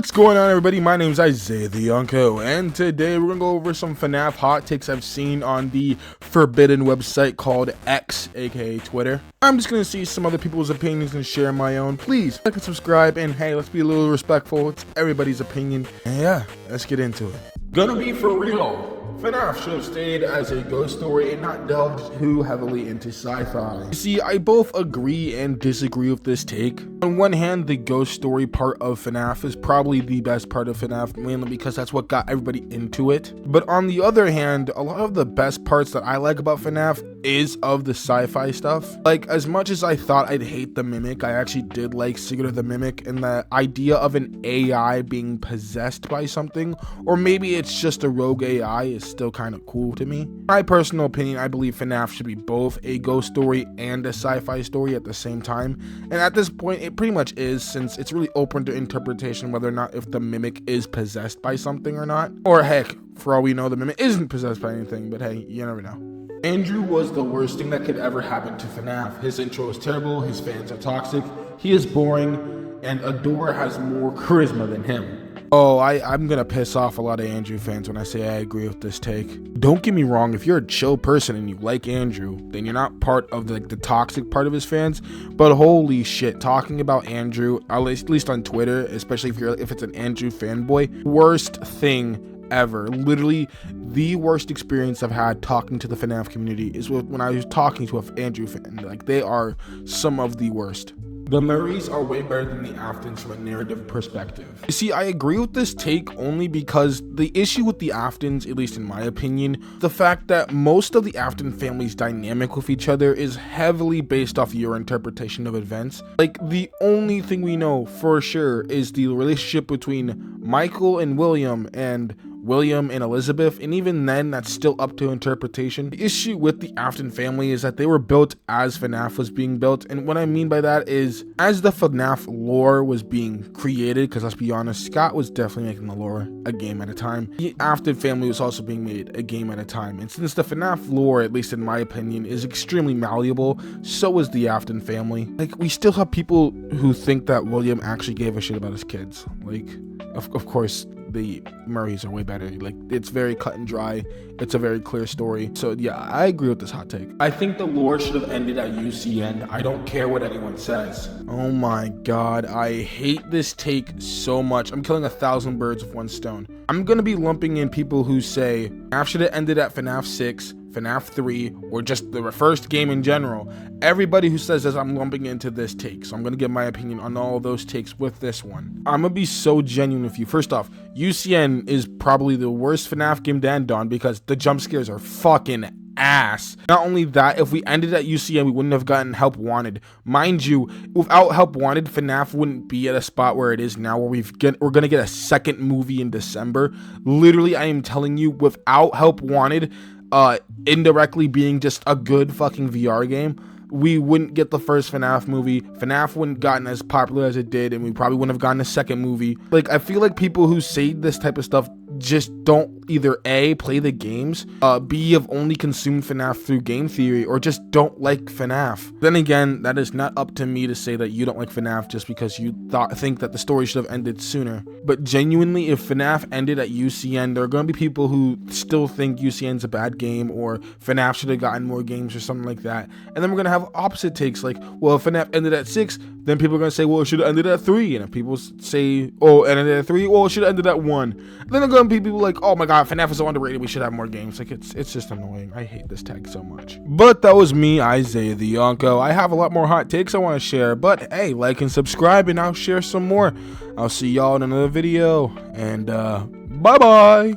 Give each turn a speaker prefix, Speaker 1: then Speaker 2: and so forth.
Speaker 1: What's going on, everybody? My name's Isaiah the Yonko, and today we're gonna go over some FNAF hot takes I've seen on the forbidden website called X, aka Twitter. I'm just gonna see some other people's opinions and share my own. Please like and subscribe, and hey, let's be a little respectful. It's everybody's opinion. And yeah, let's get into it. Gonna be for real. FNAF should have stayed as a ghost story and not delved too heavily into sci-fi. You see, I both agree and disagree with this take. On one hand, the ghost story part of FNAF is probably the best part of FNAF, mainly because that's what got everybody into it. But on the other hand, a lot of the best parts that I like about FNAF is of the sci-fi stuff. Like, as much as I thought I'd hate the Mimic, I actually did like Sigurd the Mimic, and the idea of an AI being possessed by something, or maybe it's just a rogue AI, is still kind of cool to me. In my personal opinion, I believe FNAF should be both a ghost story and a sci-fi story at the same time, and at this point it pretty much is, since it's really open to interpretation whether or not if the Mimic is possessed by something or not. Or heck, for all we know, the Mimic isn't possessed by anything, but hey, you never know. Andrew was the worst thing that could ever happen to FNAF. His intro is terrible, his fans are toxic, he is boring, and Adore has more charisma than him. Oh, I'm gonna piss off a lot of Andrew fans when I say I agree with this take. Don't get me wrong, if you're a chill person and you like Andrew, then you're not part of the toxic part of his fans. But holy shit, talking about Andrew, at least on Twitter, especially if it's an Andrew fanboy, worst thing ever. Literally the worst experience I've had talking to the FNAF community is when I was talking to an Andrew fan. Like, they are some of the worst. The Murrays are way better than the Aftons from a narrative perspective. You see, I agree with this take only because the issue with the Aftons, at least in my opinion, the fact that most of the Afton family's dynamic with each other is heavily based off your interpretation of events. Like, the only thing we know for sure is the relationship between Michael and William and Elizabeth, and even then that's still up to interpretation. The issue with the Afton family is that they were built as FNAF was being built, and what I mean by that is as the FNAF lore was being created, because let's be honest, Scott was definitely making the lore a game at a time. The Afton family was also being made a game at a time, and since the FNAF lore, at least in my opinion, is extremely malleable, so is the Afton family. Like, we still have people who think that William actually gave a shit about his kids. Like, of course, the Murrays are way better. Like, it's very cut and dry. It's a very clear story. So yeah, I agree with this hot take. I think the lore should have ended at UCN. I don't care what anyone says. Oh my god, I hate this take so much. I'm killing 1,000 birds with one stone. I'm gonna be lumping in people who say FNAF should have ended at FNAF 6, FNAF 3, or just the first game in general. Everybody who says this, I'm lumping into this take. So I'm going to give my opinion on all of those takes with this one. I'm going to be so genuine with you. First off, UCN is probably the worst FNAF game to end on because the jump scares are fucking ass. Not only that, if we ended at UCN, we wouldn't have gotten Help Wanted. Mind you, without Help Wanted, FNAF wouldn't be at a spot where it is now, where we're gonna get a second movie in December. Literally, I am telling you, without Help Wanted, indirectly being just a good fucking VR game, we wouldn't get the first FNAF movie. FNAF wouldn't gotten as popular as it did, and we probably wouldn't have gotten a second movie. Like, I feel like people who say this type of stuff just don't either A, play the games, B, have only consumed FNAF through game theory, or just don't like FNAF. Then again, that is not up to me to say that you don't like FNAF just because you think that the story should have ended sooner. But genuinely, if FNAF ended at UCN, there are going to be people who still think UCN's a bad game, or FNAF should have gotten more games or something like that. And then we're going to have opposite takes, like, well, if FNAF ended at 6, then people are going to say, well, it should have ended at 3. And if people say, oh, it ended at 3, well, it should have ended at 1. Then they're going to be people like, oh my god, FNAF is so underrated, we should have more games. Like, it's just annoying. I hate this tag so much. But that was me, Isaiah the Yonko. I have a lot more hot takes I want to share, but hey, like and subscribe and I'll share some more. I'll see y'all in another video, and bye bye.